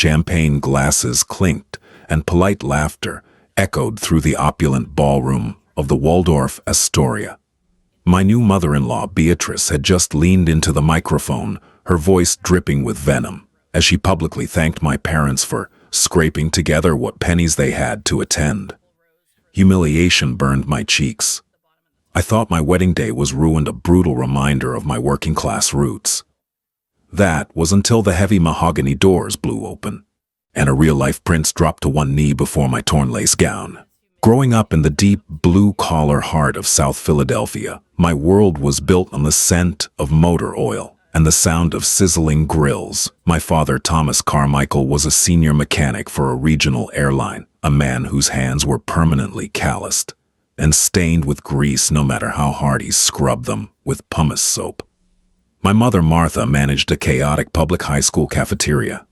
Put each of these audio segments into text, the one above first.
champagne glasses clinked, and polite laughter echoed through the opulent ballroom of the Waldorf Astoria. My new mother-in-law, Beatrice, had just leaned into the microphone, her voice dripping with venom, as she publicly thanked my parents for scraping together what pennies they had to attend. Humiliation burned my cheeks. I thought my wedding day was ruined, a brutal reminder of my working-class roots. That was until the heavy mahogany doors blew open, and a real-life prince dropped to one knee before my torn lace gown. Growing up in the deep blue-collar heart of South Philadelphia, my world was built on the scent of motor oil and the sound of sizzling grills. My father, Thomas Carmichael, was a senior mechanic for a regional airline, a man whose hands were permanently calloused and stained with grease no matter how hard he scrubbed them with pumice soap. My mother, Martha, managed a chaotic public high school cafeteria.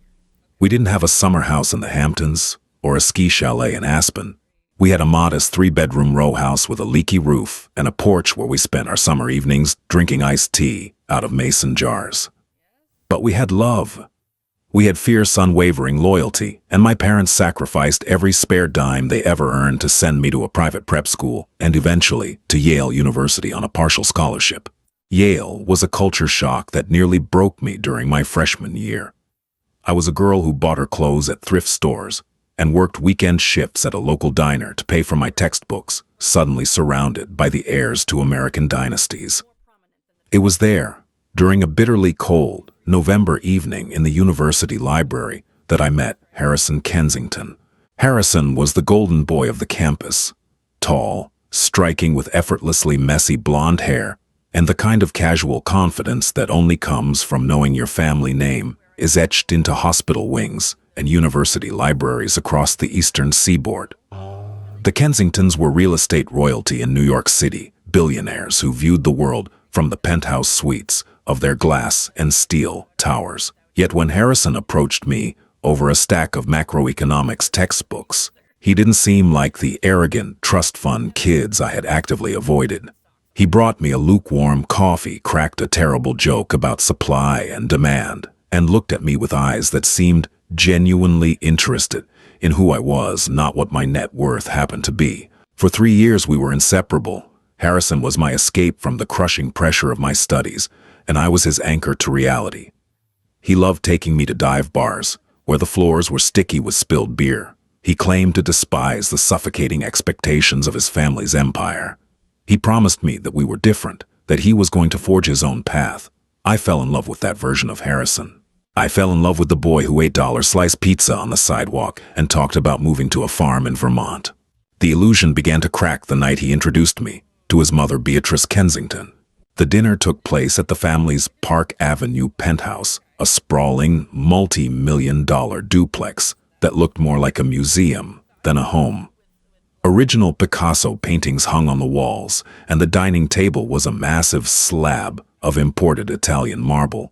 We didn't have a summer house in the Hamptons or a ski chalet in Aspen. We had a modest 3-bedroom row house with a leaky roof and a porch where we spent our summer evenings drinking iced tea out of mason jars. But we had love. We had fierce, unwavering loyalty, and my parents sacrificed every spare dime they ever earned to send me to a private prep school and eventually to Yale University on a partial scholarship. Yale was a culture shock that nearly broke me during my freshman year. I was a girl who bought her clothes at thrift stores and worked weekend shifts at a local diner to pay for my textbooks, suddenly surrounded by the heirs to American dynasties. It was there, during a bitterly cold November evening in the university library, that I met Harrison Kensington. Harrison was the golden boy of the campus, tall, striking with effortlessly messy blonde hair, and the kind of casual confidence that only comes from knowing your family name is etched into hospital wings and university libraries across the eastern seaboard. The Kensingtons were real estate royalty in New York City, billionaires who viewed the world from the penthouse suites of their glass and steel towers. Yet when Harrison approached me over a stack of macroeconomics textbooks, he didn't seem like the arrogant trust fund kids I had actively avoided. He brought me a lukewarm coffee, cracked a terrible joke about supply and demand, and looked at me with eyes that seemed genuinely interested in who I was, not what my net worth happened to be. For 3 years we were inseparable. Harrison was my escape from the crushing pressure of my studies, and I was his anchor to reality. He loved taking me to dive bars, where the floors were sticky with spilled beer. He claimed to despise the suffocating expectations of his family's empire. He promised me that we were different, that he was going to forge his own path. I fell in love with that version of Harrison. I fell in love with the boy who ate $1 pizza on the sidewalk and talked about moving to a farm in Vermont. The illusion began to crack the night he introduced me to his mother, Beatrice Kensington. The dinner took place at the family's Park Avenue penthouse, a sprawling, multi-million-dollar duplex that looked more like a museum than a home. Original Picasso paintings hung on the walls, and the dining table was a massive slab of imported Italian marble.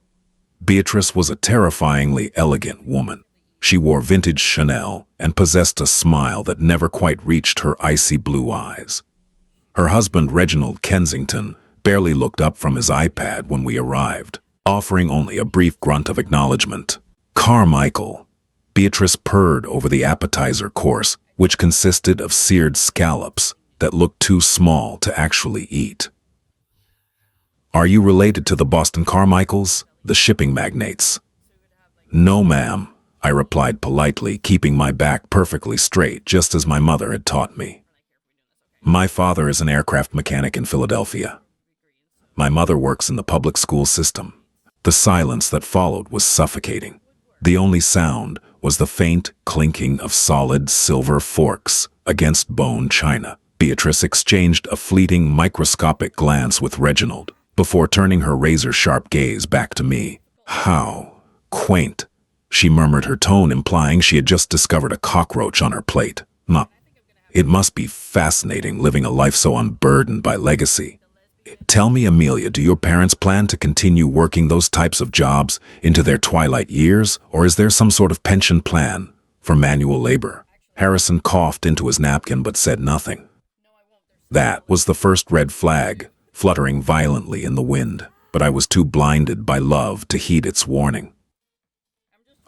Beatrice was a terrifyingly elegant woman. She wore vintage Chanel and possessed a smile that never quite reached her icy blue eyes. Her husband, Reginald Kensington, barely looked up from his iPad when we arrived, offering only a brief grunt of acknowledgement. Carmichael. Beatrice purred over the appetizer course, which consisted of seared scallops that looked too small to actually eat. "Are you related to the Boston Carmichaels, the shipping magnates?" "No, ma'am," I replied politely, keeping my back perfectly straight, just as my mother had taught me. "My father is an aircraft mechanic in Philadelphia. My mother works in the public school system." The silence that followed was suffocating. The only sound was the faint clinking of solid silver forks against bone china. Beatrice exchanged a fleeting, microscopic glance with Reginald before turning her razor-sharp gaze back to me. "How quaint," she murmured, her tone implying she had just discovered a cockroach on her plate. It must be fascinating living a life so unburdened by legacy. "Tell me, Amelia, do your parents plan to continue working those types of jobs into their twilight years, or is there some sort of pension plan for manual labor?" Harrison coughed into his napkin but said nothing. That was the first red flag, fluttering violently in the wind, but I was too blinded by love to heed its warning.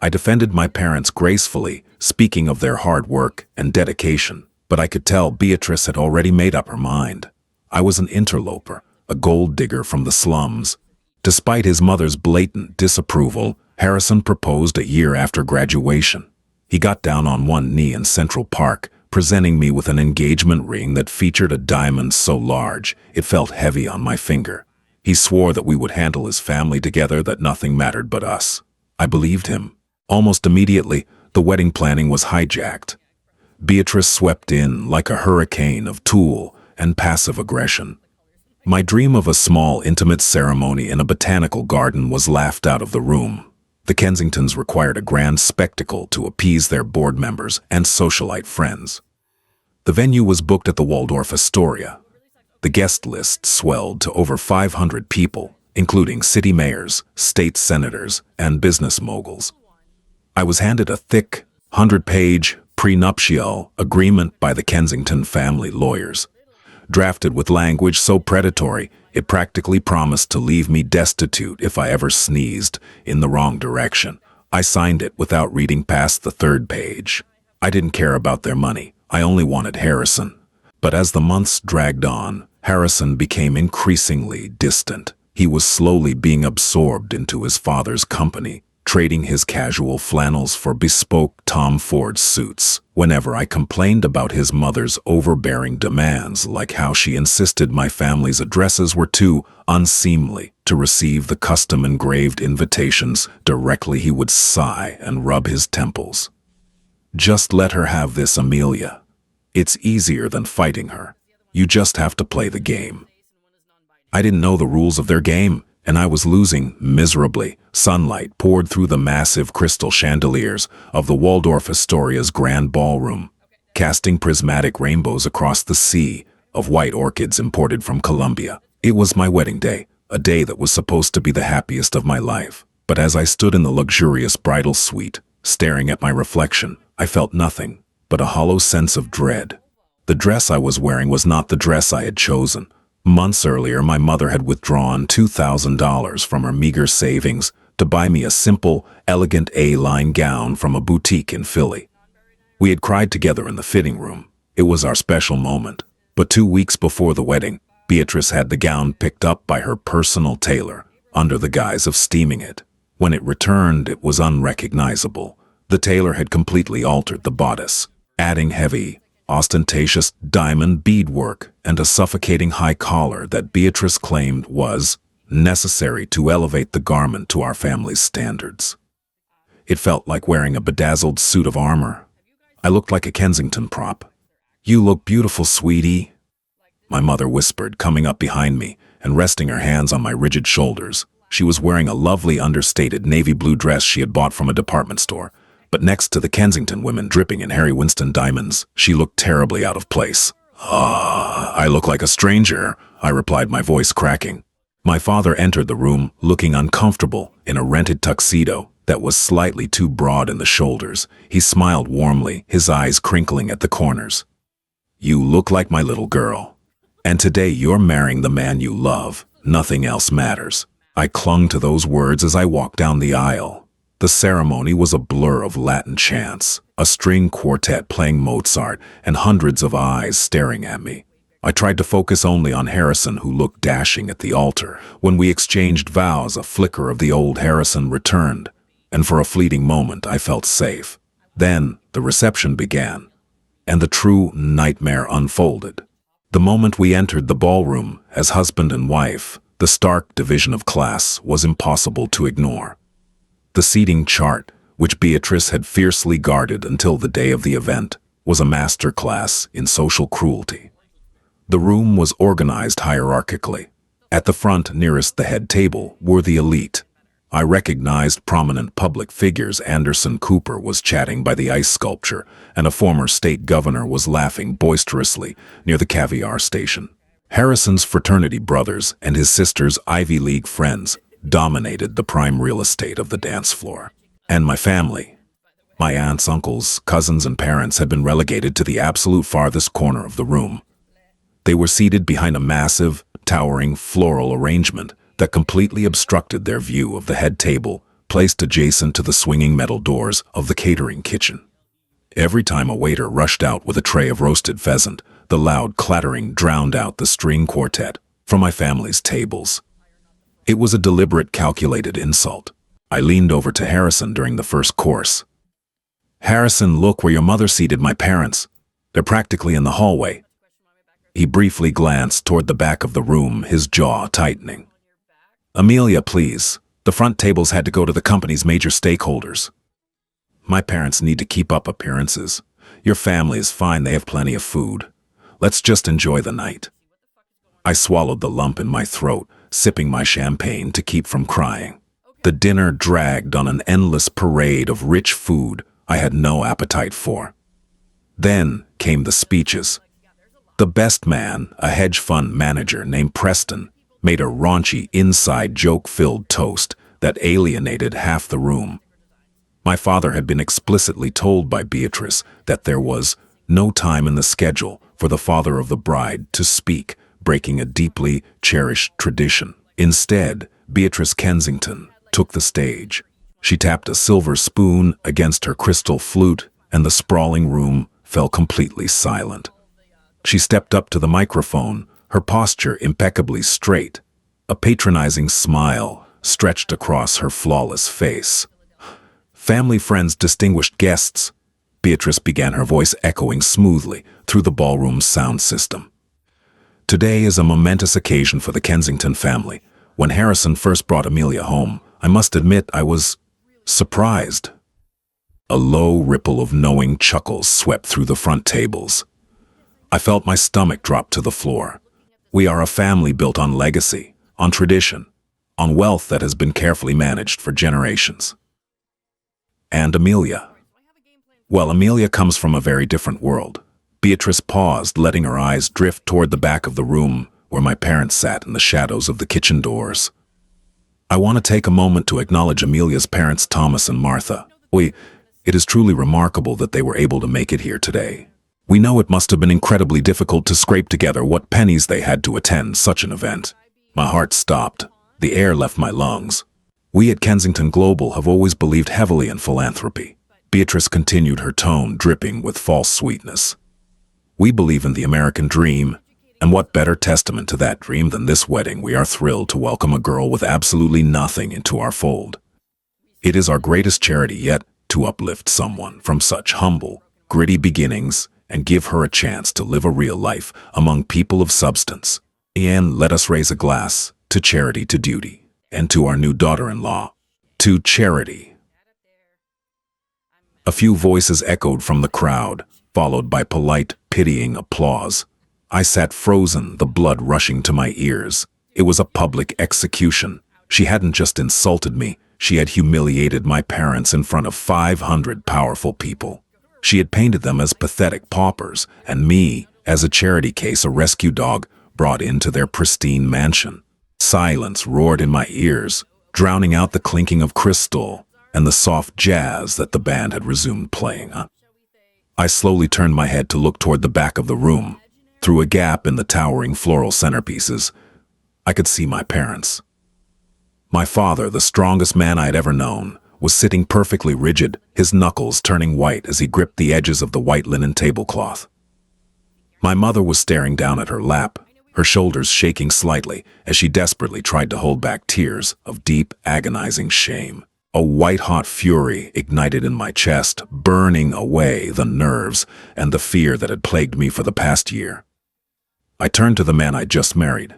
I defended my parents gracefully, speaking of their hard work and dedication, but I could tell Beatrice had already made up her mind. I was an interloper, a gold digger from the slums. Despite his mother's blatant disapproval, Harrison proposed a year after graduation. He got down on one knee in Central Park, presenting me with an engagement ring that featured a diamond so large it felt heavy on my finger. He swore that we would handle his family together, that nothing mattered but us. I believed him. Almost immediately, the wedding planning was hijacked. Beatrice swept in like a hurricane of tool and passive aggression. My dream of a small, intimate ceremony in a botanical garden was laughed out of the room. The Kensingtons required a grand spectacle to appease their board members and socialite friends. The venue was booked at the Waldorf Astoria. The guest list swelled to over 500 people, including city mayors, state senators, and business moguls. I was handed a thick, 100-page prenuptial agreement by the Kensington family lawyers. Drafted with language so predatory, it practically promised to leave me destitute if I ever sneezed in the wrong direction. I signed it without reading past the third page. I didn't care about their money. I only wanted Harrison. But as the months dragged on, Harrison became increasingly distant. He was slowly being absorbed into his father's company, trading his casual flannels for bespoke Tom Ford suits. Whenever I complained about his mother's overbearing demands, like how she insisted my family's addresses were too unseemly to receive the custom-engraved invitations directly, he would sigh and rub his temples. "Just let her have this, Amelia. It's easier than fighting her. You just have to play the game." I didn't know the rules of their game, and I was losing miserably. Sunlight poured through the massive crystal chandeliers of the Waldorf Astoria's grand ballroom, casting prismatic rainbows across the sea of white orchids imported from Colombia. It was my wedding day, a day that was supposed to be the happiest of my life. But as I stood in the luxurious bridal suite, staring at my reflection, I felt nothing but a hollow sense of dread. The dress I was wearing was not the dress I had chosen. Months earlier, my mother had withdrawn $2,000 from her meager savings to buy me a simple, elegant A-line gown from a boutique in Philly. We had cried together in the fitting room. It was our special moment. But 2 weeks before the wedding, Beatrice had the gown picked up by her personal tailor under the guise of steaming it. When it returned, it was unrecognizable. The tailor had completely altered the bodice, adding heavy, ostentatious diamond beadwork and a suffocating high collar that Beatrice claimed was necessary to elevate the garment to our family's standards. It felt like wearing a bedazzled suit of armor. I looked like a Kensington prop. "You look beautiful, sweetie," my mother whispered, coming up behind me and resting her hands on my rigid shoulders. She was wearing a lovely understated navy blue dress she had bought from a department store. But next to the Kensington women dripping in Harry Winston diamonds, she looked terribly out of place. I look like a stranger," I replied, my voice cracking. My father entered the room, looking uncomfortable in a rented tuxedo that was slightly too broad in the shoulders. He smiled warmly, his eyes crinkling at the corners. "You look like my little girl. And today you're marrying the man you love. Nothing else matters." I clung to those words as I walked down the aisle. The ceremony was a blur of Latin chants, a string quartet playing Mozart, and hundreds of eyes staring at me. I tried to focus only on Harrison, who looked dashing at the altar. When we exchanged vows, a flicker of the old Harrison returned, and for a fleeting moment I felt safe. Then the reception began, and the true nightmare unfolded. The moment we entered the ballroom as husband and wife, the stark division of class was impossible to ignore. The seating chart, which Beatrice had fiercely guarded until the day of the event, was a master class in social cruelty. The room was organized hierarchically. At the front, nearest the head table, were the elite. I recognized prominent public figures. Anderson Cooper was chatting by the ice sculpture, and a former state governor was laughing boisterously near the caviar station. Harrison's fraternity brothers and his sister's Ivy League friends dominated the prime real estate of the dance floor. And my family, my aunts, uncles, cousins, and parents had been relegated to the absolute farthest corner of the room. They were seated behind a massive, towering floral arrangement that completely obstructed their view of the head table, placed adjacent to the swinging metal doors of the catering kitchen. Every time a waiter rushed out with a tray of roasted pheasant, the loud clattering drowned out the string quartet from my family's tables. It was a deliberate, calculated insult. I leaned over to Harrison during the first course. "Harrison, look where your mother seated my parents. They're practically in the hallway." He briefly glanced toward the back of the room, his jaw tightening. "Amelia, please. The front tables had to go to the company's major stakeholders. My parents need to keep up appearances. Your family is fine, they have plenty of food. Let's just enjoy the night." I swallowed the lump in my throat, sipping my champagne to keep from crying. The dinner dragged on an endless parade of rich food I had no appetite for. Then came the speeches. The best man, a hedge fund manager named Preston, made a raunchy inside joke-filled toast that alienated half the room. My father had been explicitly told by Beatrice that there was no time in the schedule for the father of the bride to speak, breaking a deeply cherished tradition. Instead, Beatrice Kensington took the stage. She tapped a silver spoon against her crystal flute, and the sprawling room fell completely silent. She stepped up to the microphone, her posture impeccably straight. A patronizing smile stretched across her flawless face. "Family, friends, distinguished guests," Beatrice began, her voice echoing smoothly through the ballroom's sound system. "Today is a momentous occasion for the Kensington family. When Harrison first brought Amelia home, I must admit I was surprised." A low ripple of knowing chuckles swept through the front tables. I felt my stomach drop to the floor. We are a family built on legacy, on tradition, on wealth that has been carefully managed for generations. And Amelia. Well, Amelia comes from a very different world. Beatrice paused, letting her eyes drift toward the back of the room where my parents sat in the shadows of the kitchen doors. "I want to take a moment to acknowledge Amelia's parents, Thomas and Martha. It is truly remarkable that they were able to make it here today. We know it must have been incredibly difficult to scrape together what pennies they had to attend such an event." My heart stopped. The air left my lungs. "We at Kensington Global have always believed heavily in philanthropy." Beatrice continued, her tone dripping with false sweetness. "We believe in the American dream, and what better testament to that dream than this wedding? We are thrilled to welcome a girl with absolutely nothing into our fold. It is our greatest charity yet to uplift someone from such humble, gritty beginnings and give her a chance to live a real life among people of substance. And let us raise a glass to charity, to duty, and to our new daughter-in-law. To charity." A few voices echoed from the crowd, followed by polite, pitying applause. I sat frozen, the blood rushing to my ears. It was a public execution. She hadn't just insulted me, she had humiliated my parents in front of 500 powerful people. She had painted them as pathetic paupers, and me as a charity case, a rescue dog brought into their pristine mansion. Silence roared in my ears, drowning out the clinking of crystal and the soft jazz that the band had resumed playing. I slowly turned my head to look toward the back of the room. Through a gap in the towering floral centerpieces, I could see my parents. My father, the strongest man I had ever known, was sitting perfectly rigid, his knuckles turning white as he gripped the edges of the white linen tablecloth. My mother was staring down at her lap, her shoulders shaking slightly as she desperately tried to hold back tears of deep, agonizing shame. A white-hot fury ignited in my chest, burning away the nerves and the fear that had plagued me for the past year. I turned to the man I'd just married,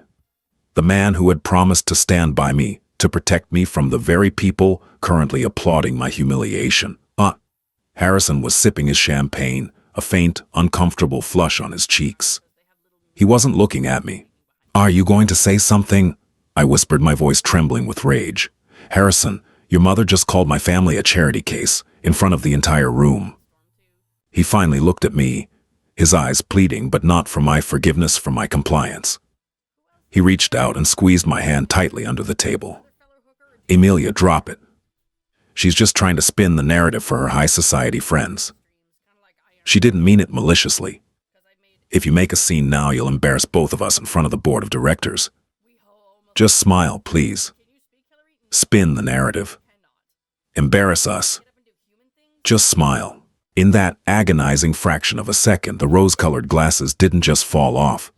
the man who had promised to stand by me, to protect me from the very people currently applauding my humiliation. Harrison was sipping his champagne, a faint, uncomfortable flush on his cheeks. He wasn't looking at me. "Are you going to say something?" I whispered, my voice trembling with rage. "Harrison, your mother just called my family a charity case, in front of the entire room." He finally looked at me, his eyes pleading, but not for my forgiveness, for my compliance. He reached out and squeezed my hand tightly under the table. "Amelia, drop it. She's just trying to spin the narrative for her high society friends. She didn't mean it maliciously. If you make a scene now, you'll embarrass both of us in front of the board of directors. Just smile, please. Spin the narrative." Embarrass us. Just smile. In that agonizing fraction of a second, the rose-colored glasses didn't just fall off.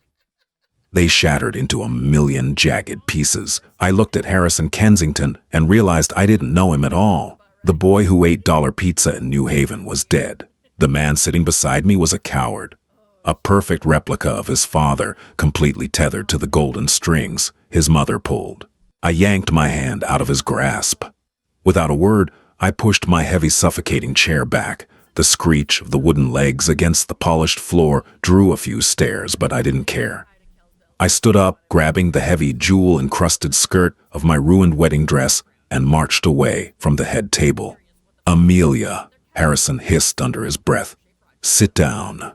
They shattered into a million jagged pieces. I looked at Harrison Kensington and realized I didn't know him at all. The boy who ate dollar pizza in New Haven was dead. The man sitting beside me was a coward. A perfect replica of his father, completely tethered to the golden strings his mother pulled. I yanked my hand out of his grasp. Without a word, I pushed my heavy, suffocating chair back. The screech of the wooden legs against the polished floor drew a few stares, but I didn't care. I stood up, grabbing the heavy, jewel-encrusted skirt of my ruined wedding dress, and marched away from the head table. "Amelia," Harrison hissed under his breath. "Sit down."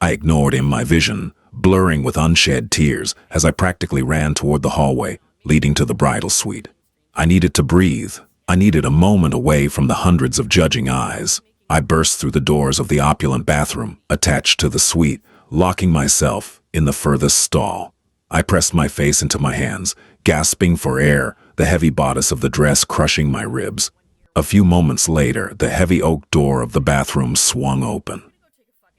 I ignored him, my vision blurring with unshed tears as I practically ran toward the hallway leading to the bridal suite. I needed to breathe. I needed a moment away from the hundreds of judging eyes. I burst through the doors of the opulent bathroom attached to the suite, locking myself in the furthest stall. I pressed my face into my hands, gasping for air, the heavy bodice of the dress crushing my ribs. A few moments later, the heavy oak door of the bathroom swung open.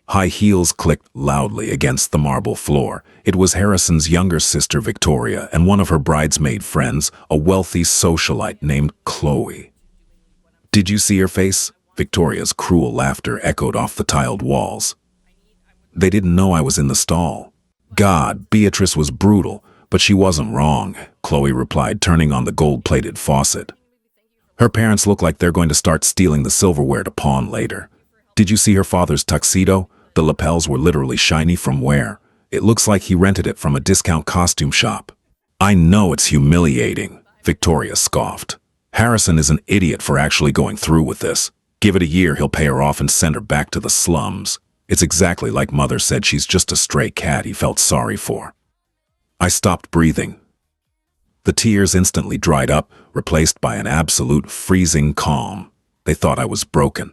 High heels clicked loudly against the marble floor. It was Harrison's younger sister, Victoria, and one of her bridesmaid friends, a wealthy socialite named Chloe. "Did you see her face?" Victoria's cruel laughter echoed off the tiled walls. "They didn't know I was in the stall." "God, Beatrice was brutal, but she wasn't wrong," Chloe replied, turning on the gold-plated faucet. "Her parents look like they're going to start stealing the silverware to pawn later. Did you see her father's tuxedo? The lapels were literally shiny from wear. It looks like he rented it from a discount costume shop." "I know it's humiliating," Victoria scoffed. "Harrison is an idiot for actually going through with this. Give it a year, he'll pay her off and send her back to the slums. It's exactly like Mother said, she's just a stray cat he felt sorry for." I stopped breathing. The tears instantly dried up, replaced by an absolute freezing calm. They thought I was broken.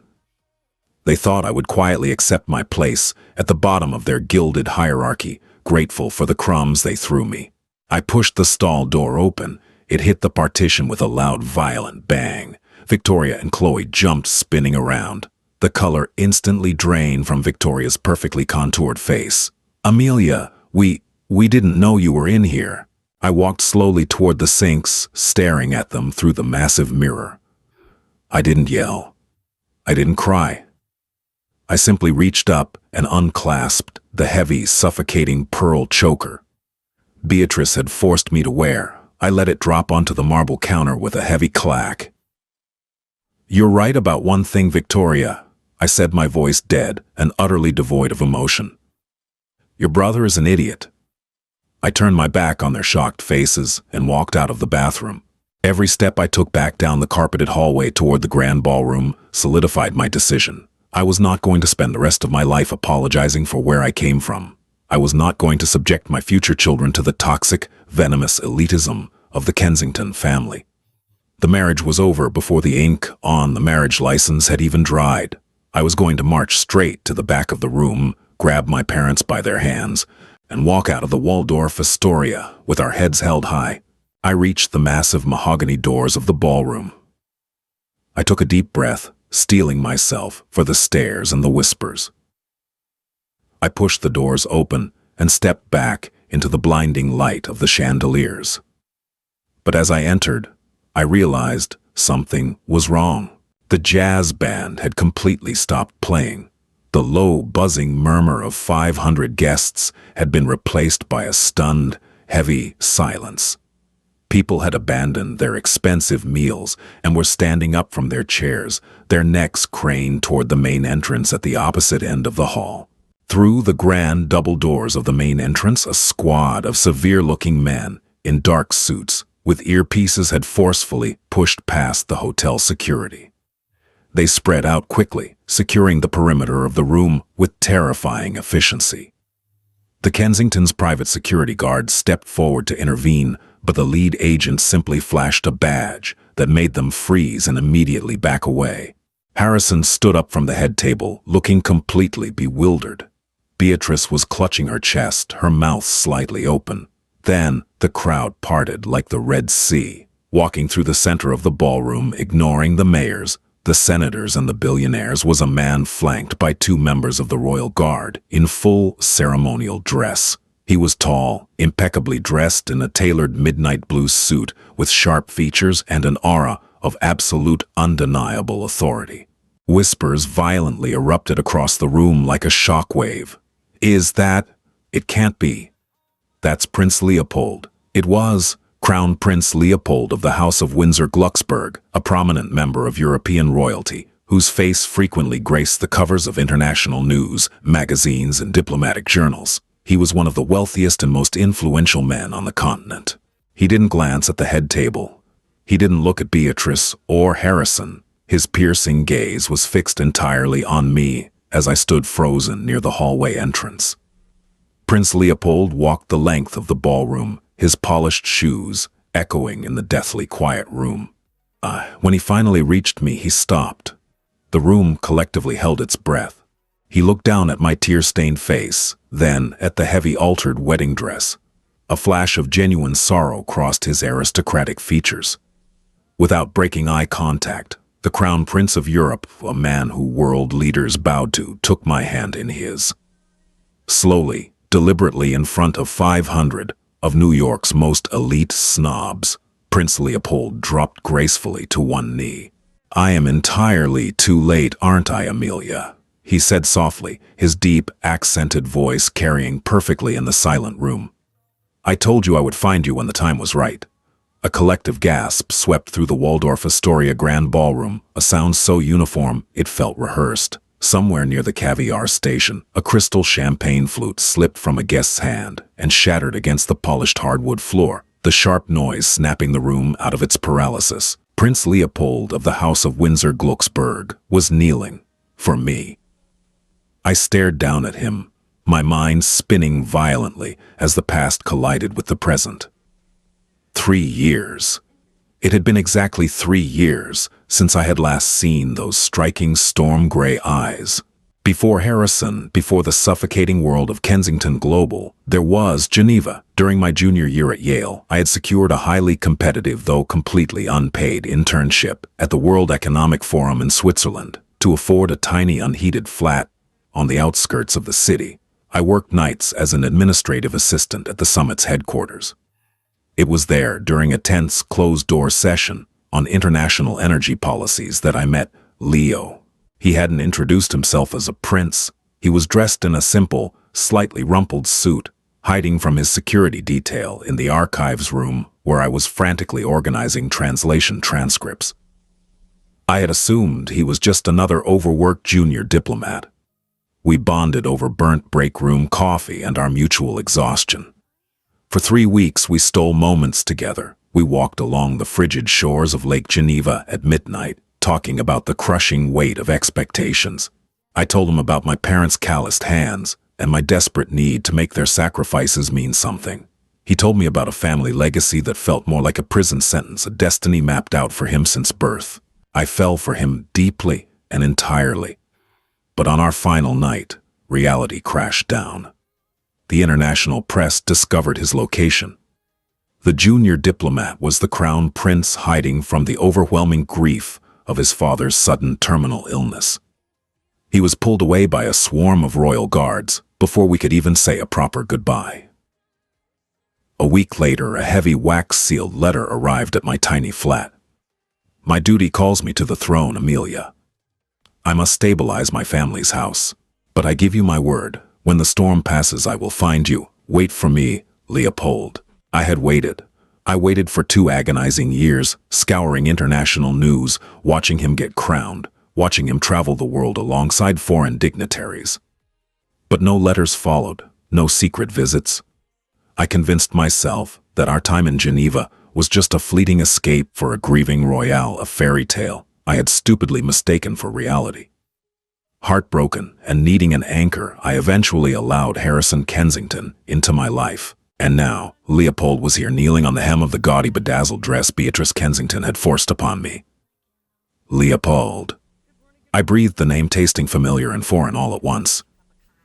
They thought I would quietly accept my place at the bottom of their gilded hierarchy, grateful for the crumbs they threw me. I pushed the stall door open. It hit the partition with a loud, violent bang. Victoria and Chloe jumped, spinning around. The color instantly drained from Victoria's perfectly contoured face. "Amelia, we didn't know you were in here." I walked slowly toward the sinks, staring at them through the massive mirror. I didn't yell. I didn't cry. I simply reached up and unclasped the heavy, suffocating pearl choker Beatrice had forced me to wear. I let it drop onto the marble counter with a heavy clack. "You're right about one thing, Victoria," I said, my voice dead and utterly devoid of emotion. "Your brother is an idiot." I turned my back on their shocked faces and walked out of the bathroom. Every step I took back down the carpeted hallway toward the grand ballroom solidified my decision. I was not going to spend the rest of my life apologizing for where I came from. I was not going to subject my future children to the toxic, venomous elitism of the Kensington family. The marriage was over before the ink on the marriage license had even dried. I was going to march straight to the back of the room, grab my parents by their hands, and walk out of the Waldorf Astoria with our heads held high. I reached the massive mahogany doors of the ballroom. I took a deep breath, steeling myself for the stares and the whispers. I pushed the doors open and stepped back into the blinding light of the chandeliers. But as I entered, I realized something was wrong. The jazz band had completely stopped playing. The low, buzzing murmur of 500 guests had been replaced by a stunned, heavy silence. People had abandoned their expensive meals and were standing up from their chairs, their necks craned toward the main entrance at the opposite end of the hall. Through the grand double doors of the main entrance, a squad of severe-looking men in dark suits with earpieces had forcefully pushed past the hotel security. They spread out quickly, securing the perimeter of the room with terrifying efficiency. The Kensingtons' private security guard stepped forward to intervene, but the lead agent simply flashed a badge that made them freeze and immediately back away. Harrison stood up from the head table, looking completely bewildered. Beatrice was clutching her chest, her mouth slightly open. Then the crowd parted like the Red Sea. Walking through the center of the ballroom, ignoring the mayors, the senators, and the billionaires, was a man flanked by two members of the royal guard in full ceremonial dress. He was tall, impeccably dressed in a tailored midnight blue suit with sharp features and an aura of absolute, undeniable authority. Whispers violently erupted across the room like a shockwave. "Is that? It can't be. That's Prince Leopold." It was Crown Prince Leopold of the House of Windsor-Glucksburg, a prominent member of European royalty, whose face frequently graced the covers of international news, magazines, and diplomatic journals. He was one of the wealthiest and most influential men on the continent. He didn't glance at the head table. He didn't look at Beatrice or Harrison. His piercing gaze was fixed entirely on me as I stood frozen near the hallway entrance. Prince Leopold walked the length of the ballroom, his polished shoes echoing in the deathly quiet room. When he finally reached me, he stopped. The room collectively held its breath. He looked down at my tear-stained face, then at the heavy altered wedding dress. A flash of genuine sorrow crossed his aristocratic features. Without breaking eye contact, the Crown Prince of Europe, a man who world leaders bowed to, took my hand in his. Slowly, deliberately, in front of 500 of New York's most elite snobs, Prince Leopold dropped gracefully to one knee. "I am entirely too late, aren't I, Amelia?" he said softly, his deep, accented voice carrying perfectly in the silent room. "I told you I would find you when the time was right." A collective gasp swept through the Waldorf Astoria Grand Ballroom, a sound so uniform it felt rehearsed. Somewhere near the Caviar Station, a crystal champagne flute slipped from a guest's hand and shattered against the polished hardwood floor, the sharp noise snapping the room out of its paralysis. Prince Leopold of the House of Windsor-Glucksburg was kneeling for me. I stared down at him, my mind spinning violently as the past collided with the present. 3 years. It had been exactly 3 years since I had last seen those striking storm-gray eyes. Before Harrison, before the suffocating world of Kensington Global, there was Geneva. During my junior year at Yale, I had secured a highly competitive, though completely unpaid, internship at the World Economic Forum in Switzerland. To afford a tiny, unheated flat on the outskirts of the city, I worked nights as an administrative assistant at the summit's headquarters. It was there, during a tense, closed-door session on international energy policies, that I met Leo. He hadn't introduced himself as a prince. He was dressed in a simple, slightly rumpled suit, hiding from his security detail in the archives room where I was frantically organizing translation transcripts. I had assumed he was just another overworked junior diplomat. We bonded over burnt break room coffee and our mutual exhaustion. For 3 weeks, we stole moments together. We walked along the frigid shores of Lake Geneva at midnight, talking about the crushing weight of expectations. I told him about my parents' calloused hands and my desperate need to make their sacrifices mean something. He told me about a family legacy that felt more like a prison sentence, a destiny mapped out for him since birth. I fell for him deeply and entirely. But on our final night, reality crashed down. The international press discovered his location. The junior diplomat was the crown prince hiding from the overwhelming grief of his father's sudden terminal illness. He was pulled away by a swarm of royal guards before we could even say a proper goodbye. A week later, a heavy wax-sealed letter arrived at my tiny flat. "My duty calls me to the throne, Amelia. I must stabilize my family's house. But I give you my word, when the storm passes I will find you. Wait for me, Leopold." I had waited. I waited for 2 agonizing years, scouring international news, watching him get crowned, watching him travel the world alongside foreign dignitaries. But no letters followed, no secret visits. I convinced myself that our time in Geneva was just a fleeting escape for a grieving royale, a fairy tale I had stupidly mistaken for reality. Heartbroken and needing an anchor, I eventually allowed Harrison Kensington into my life. And now, Leopold was here, kneeling on the hem of the gaudy, bedazzled dress Beatrice Kensington had forced upon me. Leopold. I breathed the name, tasting familiar and foreign all at once.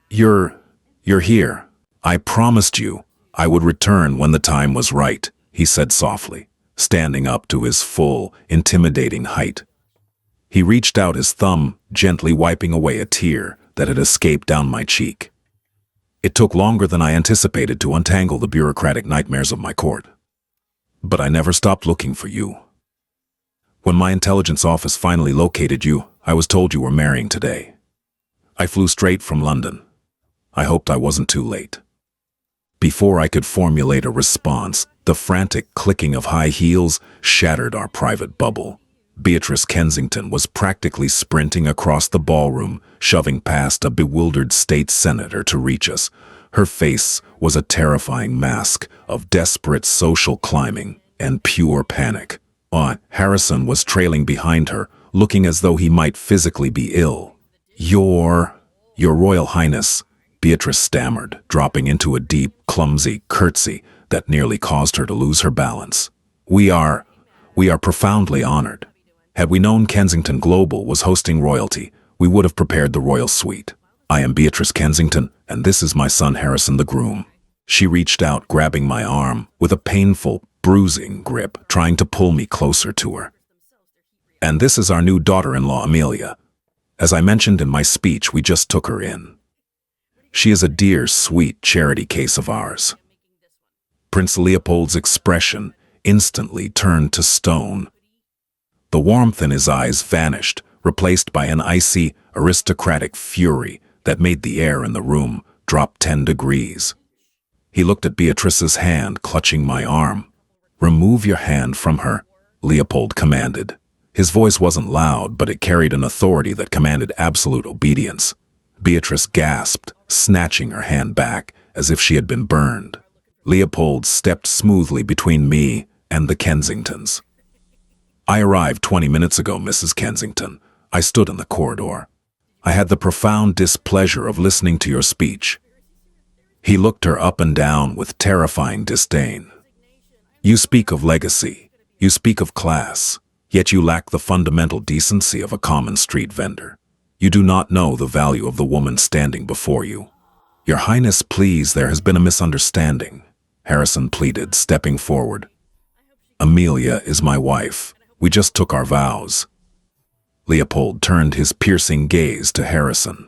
You're here. I promised you I would return when the time was right," he said softly, standing up to his full, intimidating height. He reached out his thumb, gently wiping away a tear that had escaped down my cheek. It took longer than I anticipated to untangle the bureaucratic nightmares of my court. But I never stopped looking for you. When my intelligence office finally located you, I was told you were marrying today. I flew straight from London. I hoped I wasn't too late. Before I could formulate a response, the frantic clicking of high heels shattered our private bubble. Beatrice Kensington was practically sprinting across the ballroom, shoving past a bewildered state senator to reach us. Her face was a terrifying mask of desperate social climbing and pure panic. Harrison was trailing behind her, looking as though he might physically be ill. Your Royal Highness, Beatrice stammered, dropping into a deep, clumsy curtsy that nearly caused her to lose her balance. We are profoundly honored. Had we known Kensington Global was hosting royalty, we would have prepared the royal suite. I am Beatrice Kensington, and this is my son Harrison the groom. She reached out, grabbing my arm with a painful, bruising grip, trying to pull me closer to her. And this is our new daughter-in-law, Amelia. As I mentioned in my speech, we just took her in. She is a dear, sweet charity case of ours. Prince Leopold's expression instantly turned to stone. The warmth in his eyes vanished, replaced by an icy, aristocratic fury that made the air in the room drop 10 degrees. He looked at Beatrice's hand, clutching my arm. "Remove your hand from her," Leopold commanded. His voice wasn't loud, but it carried an authority that commanded absolute obedience. Beatrice gasped, snatching her hand back as if she had been burned. Leopold stepped smoothly between me and the Kensingtons. "I arrived 20 minutes ago, Mrs. Kensington. I stood in the corridor. I had the profound displeasure of listening to your speech." He looked her up and down with terrifying disdain. "You speak of legacy. You speak of class. Yet you lack the fundamental decency of a common street vendor. You do not know the value of the woman standing before you." "Your Highness, please, there has been a misunderstanding," Harrison pleaded, stepping forward. "Amelia is my wife. We just took our vows." Leopold turned his piercing gaze to Harrison.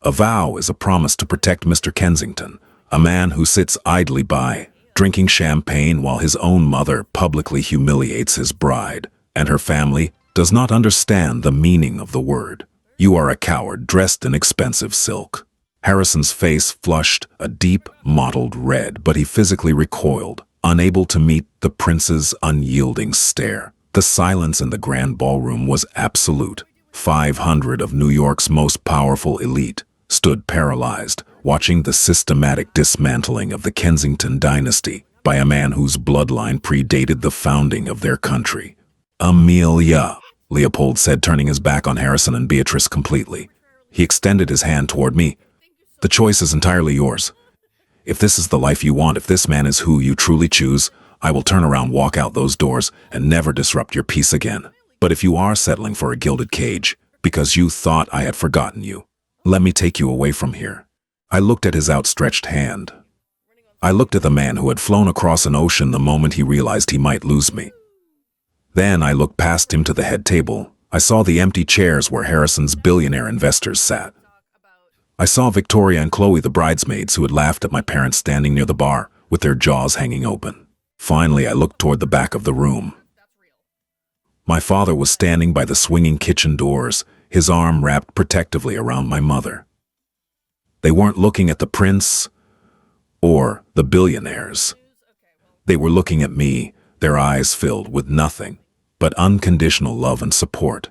"A vow is a promise to protect Mr. Kensington, a man who sits idly by, drinking champagne while his own mother publicly humiliates his bride, and her family does not understand the meaning of the word. You are a coward dressed in expensive silk." Harrison's face flushed a deep, mottled red, but he physically recoiled, unable to meet the prince's unyielding stare. The silence in the grand ballroom was absolute. 500 of New York's most powerful elite stood paralyzed, watching the systematic dismantling of the Kensington dynasty by a man whose bloodline predated the founding of their country. "Amelia," Leopold said, turning his back on Harrison and Beatrice completely. He extended his hand toward me. "The choice is entirely yours. If this is the life you want, if this man is who you truly choose, I will turn around, walk out those doors, and never disrupt your peace again. But if you are settling for a gilded cage, because you thought I had forgotten you, let me take you away from here." I looked at his outstretched hand. I looked at the man who had flown across an ocean the moment he realized he might lose me. Then I looked past him to the head table. I saw the empty chairs where Harrison's billionaire investors sat. I saw Victoria and Chloe, the bridesmaids who had laughed at my parents, standing near the bar with their jaws hanging open. Finally, I looked toward the back of the room. My father was standing by the swinging kitchen doors, his arm wrapped protectively around my mother. They weren't looking at the prince or the billionaires. They were looking at me, their eyes filled with nothing but unconditional love and support.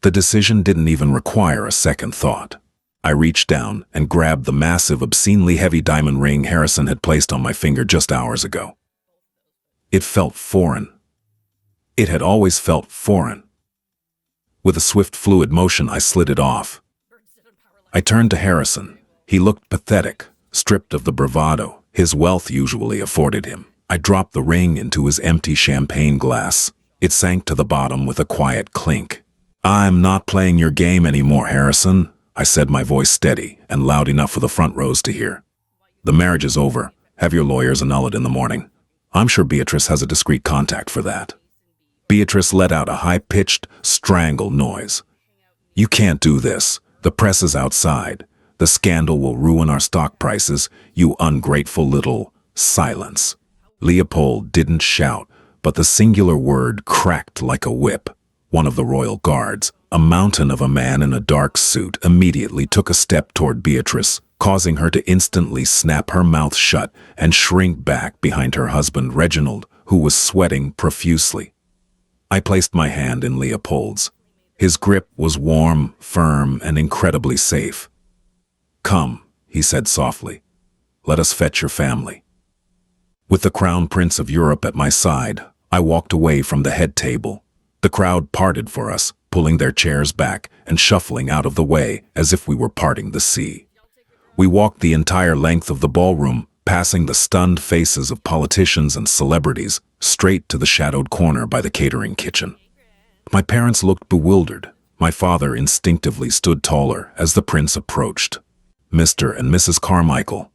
The decision didn't even require a second thought. I reached down and grabbed the massive, obscenely heavy diamond ring Harrison had placed on my finger just hours ago. It felt foreign. It had always felt foreign. With a swift, fluid motion, I slid it off. I turned to Harrison. He looked pathetic, stripped of the bravado his wealth usually afforded him. I dropped the ring into his empty champagne glass. It sank to the bottom with a quiet clink. "I'm not playing your game anymore, Harrison," I said, my voice steady and loud enough for the front rows to hear. "The marriage is over. Have your lawyers annul it in the morning." I'm sure Beatrice has a discreet contact for that. Beatrice let out a high-pitched, strangled noise. You can't do this. The press is outside. The scandal will ruin our stock prices, you ungrateful little... Silence. Leopold didn't shout, but the singular word cracked like a whip. One of the royal guards, a mountain of a man in a dark suit, immediately took a step toward Beatrice, causing her to instantly snap her mouth shut and shrink back behind her husband Reginald, who was sweating profusely. I placed my hand in Leopold's. His grip was warm, firm, and incredibly safe. Come, he said softly. Let us fetch your family. With the Crown Prince of Europe at my side, I walked away from the head table. The crowd parted for us, pulling their chairs back and shuffling out of the way as if we were parting the sea. We walked the entire length of the ballroom, passing the stunned faces of politicians and celebrities, straight to the shadowed corner by the catering kitchen. My parents looked bewildered. My father instinctively stood taller as the prince approached. Mr. and Mrs. Carmichael,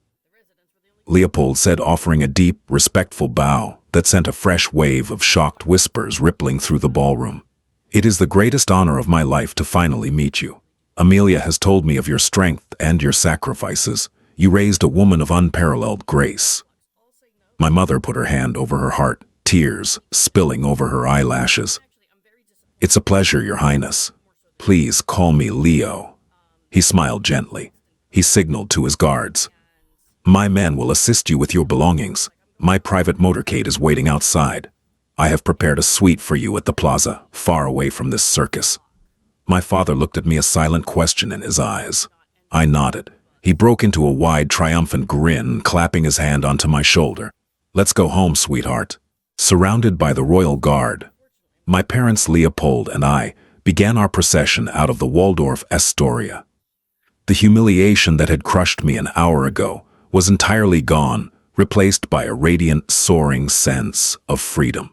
Leopold said, offering a deep, respectful bow that sent a fresh wave of shocked whispers rippling through the ballroom. It is the greatest honor of my life to finally meet you. Amelia has told me of your strength and your sacrifices. You raised a woman of unparalleled grace. My mother put her hand over her heart, tears spilling over her eyelashes. It's a pleasure, Your Highness. Please call me Leo. He smiled gently. He signaled to his guards. My men will assist you with your belongings. My private motorcade is waiting outside. I have prepared a suite for you at the plaza, far away from this circus. My father looked at me, a silent question in his eyes. I nodded. He broke into a wide, triumphant grin, clapping his hand onto my shoulder. Let's go home, sweetheart. Surrounded by the royal guard, my parents Leopold and I began our procession out of the Waldorf Astoria. The humiliation that had crushed me an hour ago was entirely gone, replaced by a radiant, soaring sense of freedom.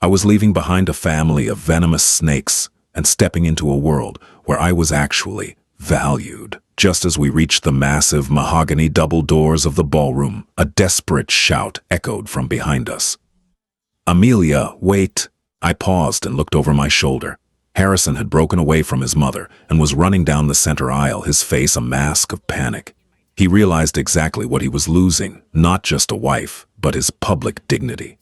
I was leaving behind a family of venomous snakes and stepping into a world where I was actually valued. Just as we reached the massive mahogany double doors of the ballroom, a desperate shout echoed from behind us. Amelia, wait! I paused and looked over my shoulder. Harrison had broken away from his mother and was running down the center aisle, his face a mask of panic. He realized exactly what he was losing, not just a wife, but his public dignity.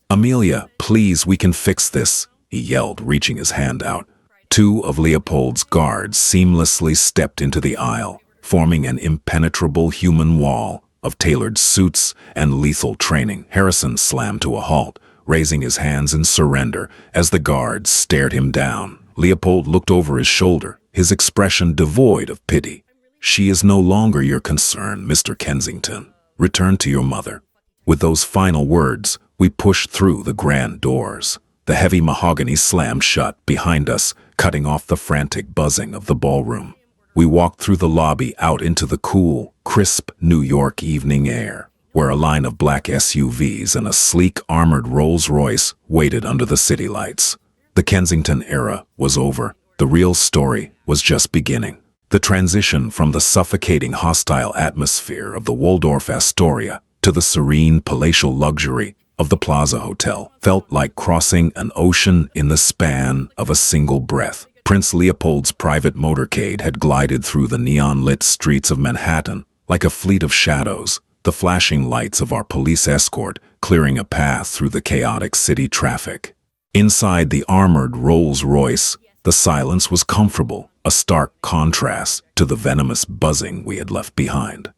Amelia, please, we can fix this, he yelled, reaching his hand out. Two of Leopold's guards seamlessly stepped into the aisle, forming an impenetrable human wall of tailored suits and lethal training. Harrison slammed to a halt, raising his hands in surrender as the guards stared him down. Leopold looked over his shoulder, his expression devoid of pity. She is no longer your concern, Mr. Kensington. Return to your mother. With those final words, we pushed through the grand doors. The heavy mahogany slammed shut behind us, cutting off the frantic buzzing of the ballroom. We walked through the lobby out into the cool, crisp New York evening air, where a line of black SUVs and a sleek armored Rolls-Royce waited under the city lights. The Kensington era was over. The real story was just beginning. The transition from the suffocating hostile atmosphere of the Waldorf Astoria to the serene palatial luxury of the Plaza Hotel felt like crossing an ocean in the span of a single breath. Prince Leopold's private motorcade had glided through the neon-lit streets of Manhattan like a fleet of shadows, the flashing lights of our police escort clearing a path through the chaotic city traffic. Inside the armored Rolls-Royce, the silence was comfortable, a stark contrast to the venomous buzzing we had left behind.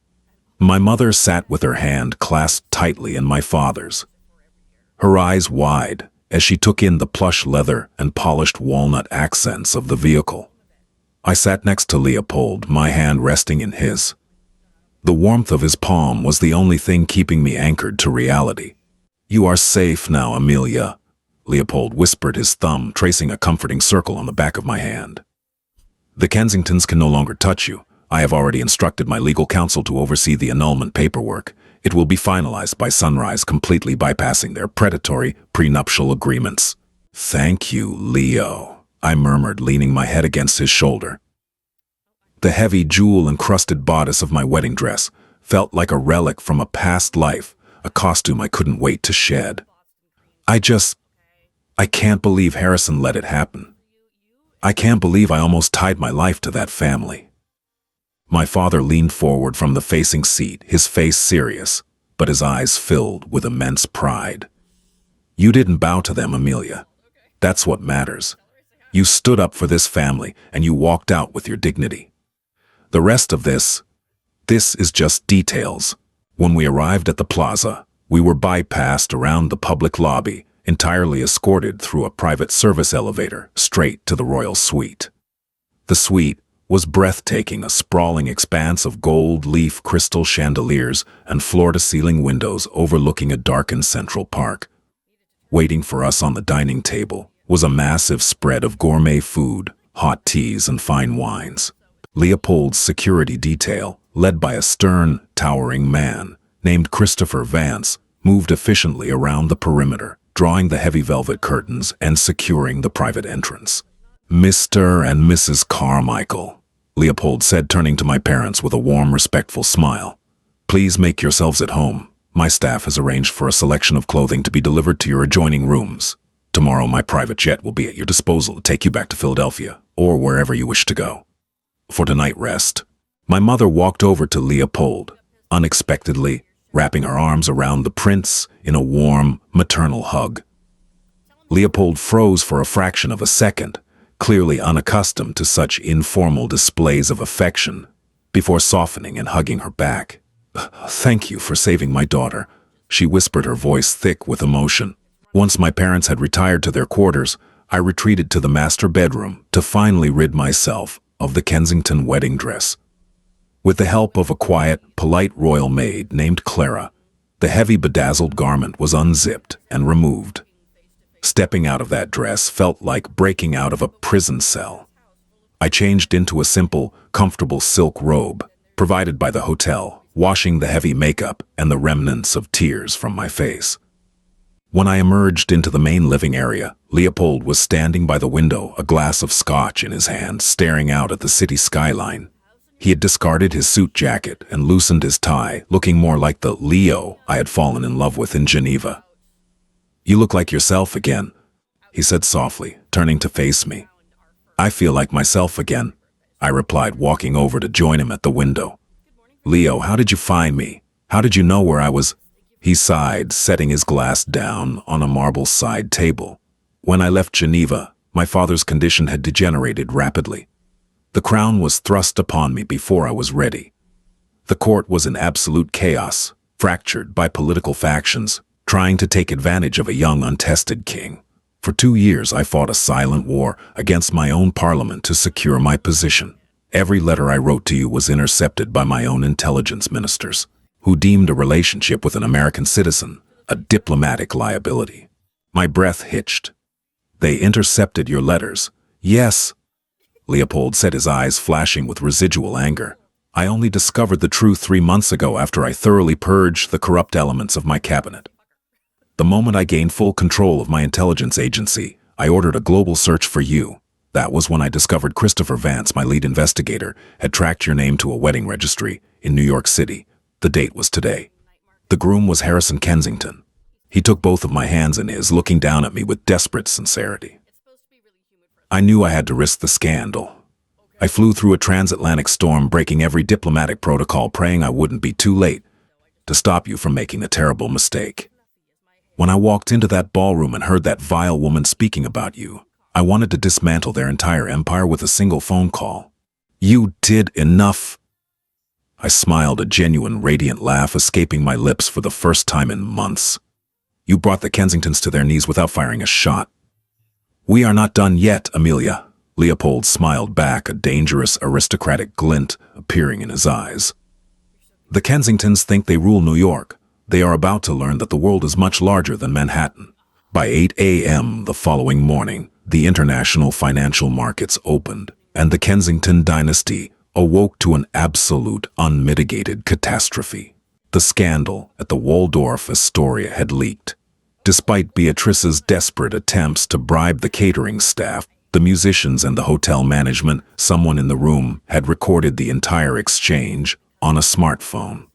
My mother sat with her hand clasped tightly in my father's, her eyes wide as she took in the plush leather and polished walnut accents of the vehicle. I sat next to Leopold, my hand resting in his. The warmth of his palm was the only thing keeping me anchored to reality. You are safe now, Amelia, Leopold whispered, his thumb tracing a comforting circle on the back of my hand. The Kensingtons can no longer touch you. I have already instructed my legal counsel to oversee the annulment paperwork. It will be finalized by sunrise, completely bypassing their predatory prenuptial agreements. Thank you, Leo, I murmured, leaning my head against his shoulder. The heavy jewel-encrusted bodice of my wedding dress felt like a relic from a past life, a costume I couldn't wait to shed. I can't believe Harrison let it happen. I can't believe I almost tied my life to that family. My father leaned forward from the facing seat, his face serious, but his eyes filled with immense pride. You didn't bow to them, Amelia. That's what matters. You stood up for this family and you walked out with your dignity. The rest of this is just details. When we arrived at the plaza, we were bypassed around the public lobby, entirely escorted through a private service elevator straight to the royal suite. The suite was breathtaking, a sprawling expanse of gold leaf crystal chandeliers and floor-to-ceiling windows overlooking a darkened Central Park. Waiting for us on the dining table was a massive spread of gourmet food, hot teas, and fine wines. Leopold's security detail, led by a stern, towering man named Christopher Vance, moved efficiently around the perimeter, drawing the heavy velvet curtains and securing the private entrance. Mr. and Mrs. Carmichael, Leopold said, turning to my parents with a warm, respectful smile. Please make yourselves at home. My staff has arranged for a selection of clothing to be delivered to your adjoining rooms. Tomorrow my private jet will be at your disposal to take you back to Philadelphia, or wherever you wish to go. For tonight rest. My mother walked over to Leopold, unexpectedly, wrapping her arms around the prince in a warm, maternal hug. Leopold froze for a fraction of a second, clearly unaccustomed to such informal displays of affection, before softening and hugging her back. Thank you for saving my daughter, she whispered, her voice thick with emotion. Once my parents had retired to their quarters, I retreated to the master bedroom to finally rid myself of the Kensington wedding dress. With the help of a quiet, polite royal maid named Clara, the heavy bedazzled garment was unzipped and removed. Stepping out of that dress felt like breaking out of a prison cell. I changed into a simple, comfortable silk robe, provided by the hotel, washing the heavy makeup and the remnants of tears from my face. When I emerged into the main living area, Leopold was standing by the window, a glass of scotch in his hand, staring out at the city skyline. He had discarded his suit jacket and loosened his tie, looking more like the Leo I had fallen in love with in Geneva. You look like yourself again, he said softly, turning to face me. I feel like myself again, I replied, walking over to join him at the window. Leo, how did you find me? How did you know where I was? He sighed, setting his glass down on a marble side table. When I left Geneva, my father's condition had degenerated rapidly. The crown was thrust upon me before I was ready. The court was in absolute chaos, fractured by political factions, trying to take advantage of a young, untested king. For 2 years, I fought a silent war against my own parliament to secure my position. Every letter I wrote to you was intercepted by my own intelligence ministers, who deemed a relationship with an American citizen a diplomatic liability. My breath hitched. They intercepted your letters. Yes, Leopold said, his eyes flashing with residual anger. I only discovered the truth 3 months ago after I thoroughly purged the corrupt elements of my cabinet. The moment I gained full control of my intelligence agency, I ordered a global search for you. That was when I discovered Christopher Vance, my lead investigator, had tracked your name to a wedding registry in New York City. The date was today. The groom was Harrison Kensington. He took both of my hands in his, looking down at me with desperate sincerity. I knew I had to risk the scandal. I flew through a transatlantic storm, breaking every diplomatic protocol, praying I wouldn't be too late to stop you from making a terrible mistake. When I walked into that ballroom and heard that vile woman speaking about you, I wanted to dismantle their entire empire with a single phone call. You did enough. I smiled, a genuine, radiant laugh escaping my lips for the first time in months. You brought the Kensingtons to their knees without firing a shot. We are not done yet, Amelia. Leopold smiled back, a dangerous, aristocratic glint appearing in his eyes. The Kensingtons think they rule New York. They are about to learn that the world is much larger than Manhattan. By 8 a.m. the following morning, the international financial markets opened, and the Kensington dynasty awoke to an absolute, unmitigated catastrophe. The scandal at the Waldorf Astoria had leaked. Despite Beatrice's desperate attempts to bribe the catering staff, the musicians and the hotel management, someone in the room had recorded the entire exchange on a smartphone.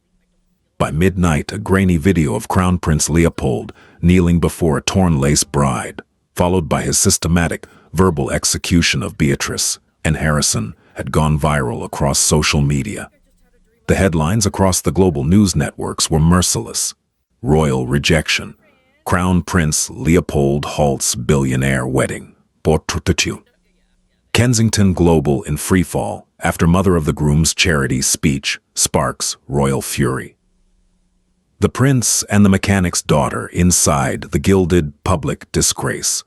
By midnight, a grainy video of Crown Prince Leopold kneeling before a torn lace bride, followed by his systematic, verbal execution of Beatrice and Harrison, had gone viral across social media. The headlines across the global news networks were merciless. Royal rejection. Crown Prince Leopold halts billionaire wedding. Portraiture. Kensington Global in freefall after mother of the groom's charity speech sparks royal fury. The prince and the mechanic's daughter inside the gilded public disgrace.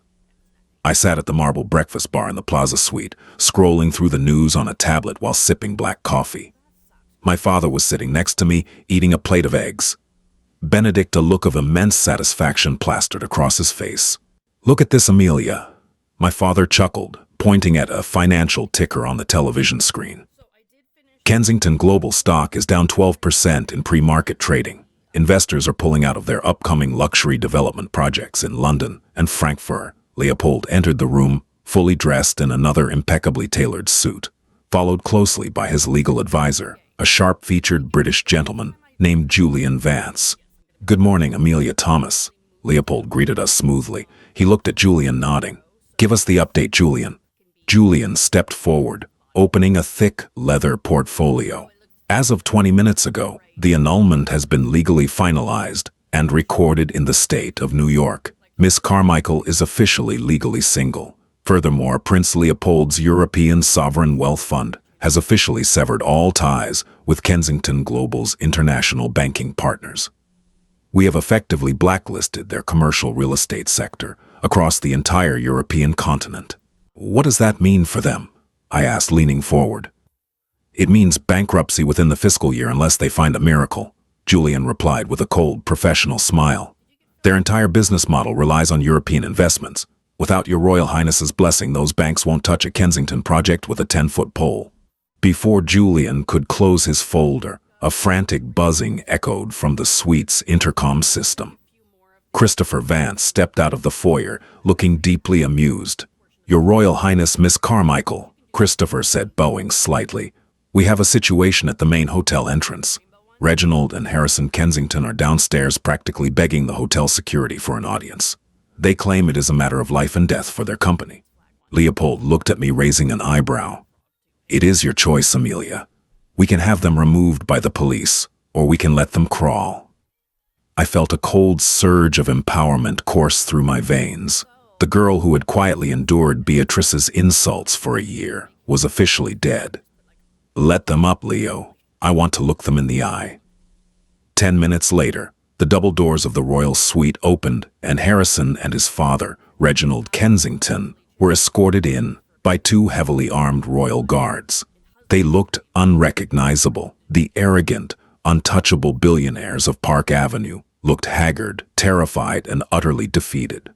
I sat at the marble breakfast bar in the Plaza Suite, scrolling through the news on a tablet while sipping black coffee. My father was sitting next to me, eating a plate of eggs. Benedict, a look of immense satisfaction plastered across his face. "Look at this, Amelia." My father chuckled, pointing at a financial ticker on the television screen. Kensington Global stock is down 12% in pre-market trading. Investors are pulling out of their upcoming luxury development projects in London and Frankfurt. Leopold entered the room, fully dressed in another impeccably tailored suit, followed closely by his legal advisor, a sharp-featured British gentleman named Julian Vance. "Good morning, Amelia Thomas." Leopold greeted us smoothly. He looked at Julian, nodding. "Give us the update, Julian." Julian stepped forward, opening a thick leather portfolio. As of 20 minutes ago, the annulment has been legally finalized and recorded in the state of New York. Miss Carmichael is officially legally single. Furthermore, Prince Leopold's European Sovereign Wealth Fund has officially severed all ties with Kensington Global's international banking partners. We have effectively blacklisted their commercial real estate sector across the entire European continent. "What does that mean for them?" I asked, leaning forward. "It means bankruptcy within the fiscal year unless they find a miracle," Julian replied with a cold, professional smile. "Their entire business model relies on European investments. Without your Royal Highness's blessing, those banks won't touch a Kensington project with a 10-foot pole." Before Julian could close his folder, a frantic buzzing echoed from the suite's intercom system. Christopher Vance stepped out of the foyer, looking deeply amused. "Your Royal Highness, Miss Carmichael," Christopher said, bowing slightly. "We have a situation at the main hotel entrance. Reginald and Harrison Kensington are downstairs practically begging the hotel security for an audience. They claim it is a matter of life and death for their company." Leopold looked at me, raising an eyebrow. "It is your choice, Amelia. We can have them removed by the police, or we can let them crawl." I felt a cold surge of empowerment course through my veins. The girl who had quietly endured Beatrice's insults for a year was officially dead. "Let them up, Leo. I want to look them in the eye." 10 minutes later, the double doors of the royal suite opened, and Harrison and his father, Reginald Kensington, were escorted in by 2 heavily armed royal guards. They looked unrecognizable. The arrogant, untouchable billionaires of Park Avenue looked haggard, terrified, and utterly defeated.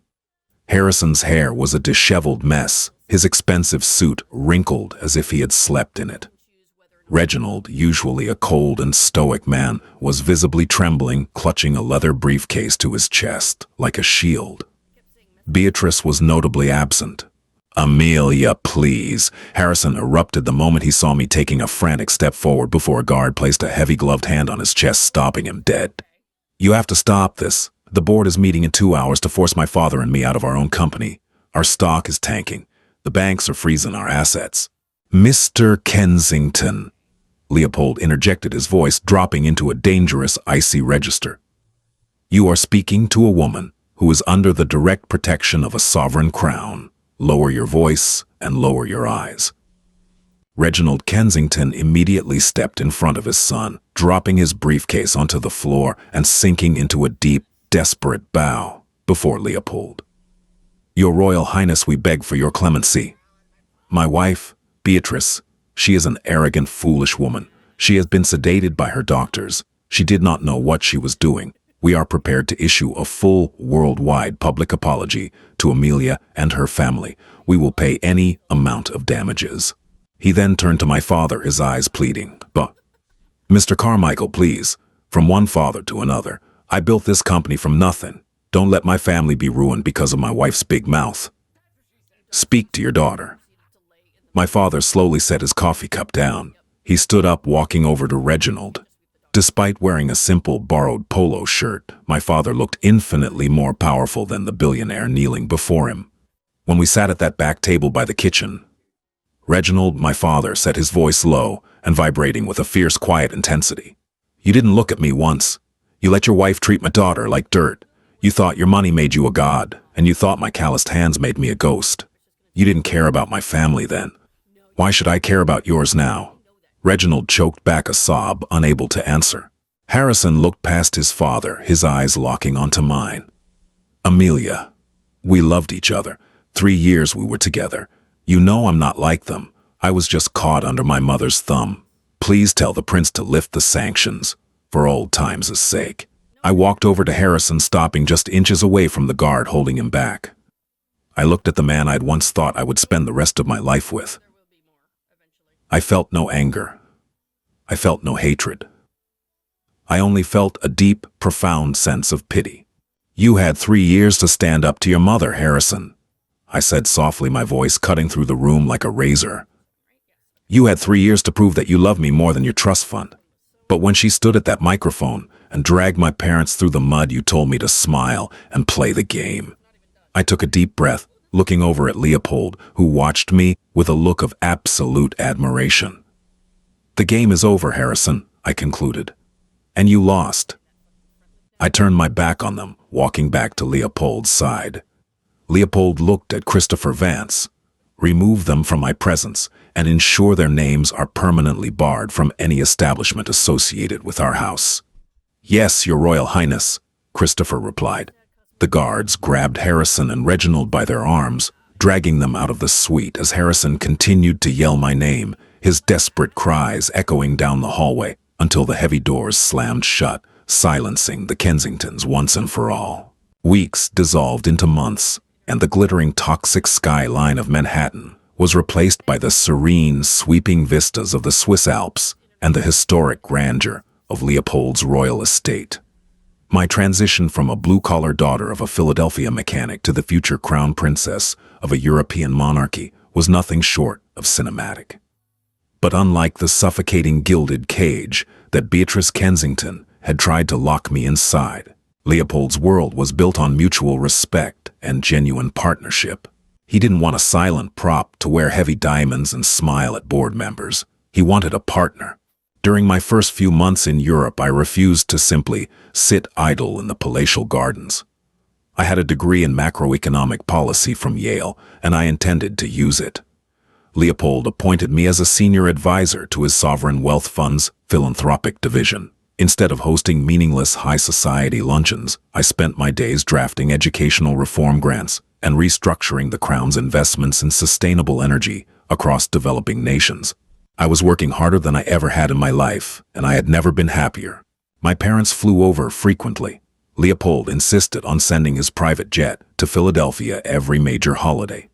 Harrison's hair was a disheveled mess, his expensive suit wrinkled as if he had slept in it. Reginald, usually a cold and stoic man, was visibly trembling, clutching a leather briefcase to his chest, like a shield. Beatrice was notably absent. "Amelia, please," Harrison erupted the moment he saw me taking a frantic step forward before a guard placed a heavy-gloved hand on his chest, stopping him dead. "You have to stop this. The board is meeting in 2 hours to force my father and me out of our own company. Our stock is tanking. The banks are freezing our assets." "Mr. Kensington," Leopold interjected, his voice dropping into a dangerous, icy register. "You are speaking to a woman who is under the direct protection of a sovereign crown. Lower your voice and lower your eyes." Reginald Kensington immediately stepped in front of his son, dropping his briefcase onto the floor and sinking into a deep, desperate bow before Leopold. "Your Royal Highness, we beg for your clemency. My wife, Beatrice, she is an arrogant, foolish woman. She has been sedated by her doctors. She did not know what she was doing. We are prepared to issue a full worldwide public apology to Amelia and her family. We will pay any amount of damages." He then turned to my father, his eyes pleading. "But, Mr. Carmichael, please, from one father to another, I built this company from nothing. Don't let my family be ruined because of my wife's big mouth. Speak to your daughter." My father slowly set his coffee cup down. He stood up, walking over to Reginald. Despite wearing a simple borrowed polo shirt, my father looked infinitely more powerful than the billionaire kneeling before him. When we sat at that back table by the kitchen, Reginald, my father, set his voice low and vibrating with a fierce, quiet intensity. You didn't look at me once. You let your wife treat my daughter like dirt. You thought your money made you a god, and you thought my calloused hands made me a ghost. You didn't care about my family then. Why should I care about yours now? Reginald choked back a sob, unable to answer. Harrison looked past his father, his eyes locking onto mine. Amelia, we loved each other. 3 years we were together. You know I'm not like them. I was just caught under my mother's thumb. Please tell the prince to lift the sanctions, for old times' sake. I walked over to Harrison, stopping just inches away from the guard holding him back. I looked at the man I'd once thought I would spend the rest of my life with. I felt no anger. I felt no hatred. I only felt a deep, profound sense of pity. You had 3 years to stand up to your mother, Harrison, I said softly, my voice cutting through the room like a razor. You had 3 years to prove that you love me more than your trust fund. But when she stood at that microphone and dragged my parents through the mud, you told me to smile and play the game. I took a deep breath, looking over at Leopold, who watched me with a look of absolute admiration. The game is over, Harrison, I concluded. And you lost. I turned my back on them, walking back to Leopold's side. Leopold looked at Christopher Vance. Remove them from my presence and ensure their names are permanently barred from any establishment associated with our house. Yes, Your Royal Highness, Christopher replied. The guards grabbed Harrison and Reginald by their arms, dragging them out of the suite as Harrison continued to yell my name, his desperate cries echoing down the hallway until the heavy doors slammed shut, silencing the Kensingtons once and for all. Weeks dissolved into months, and the glittering toxic skyline of Manhattan was replaced by the serene, sweeping vistas of the Swiss Alps and the historic grandeur of Leopold's royal estate. My transition from a blue-collar daughter of a Philadelphia mechanic to the future crown princess of a European monarchy was nothing short of cinematic. But unlike the suffocating gilded cage that Beatrice Kensington had tried to lock me inside, Leopold's world was built on mutual respect and genuine partnership. He didn't want a silent prop to wear heavy diamonds and smile at board members. He wanted a partner. During my first few months in Europe, I refused to simply sit idle in the palatial gardens. I had a degree in macroeconomic policy from Yale, and I intended to use it. Leopold appointed me as a senior advisor to his sovereign wealth fund's philanthropic division. Instead of hosting meaningless high society luncheons, I spent my days drafting educational reform grants and restructuring the Crown's investments in sustainable energy across developing nations. I was working harder than I ever had in my life, and I had never been happier. My parents flew over frequently. Leopold insisted on sending his private jet to Philadelphia every major holiday.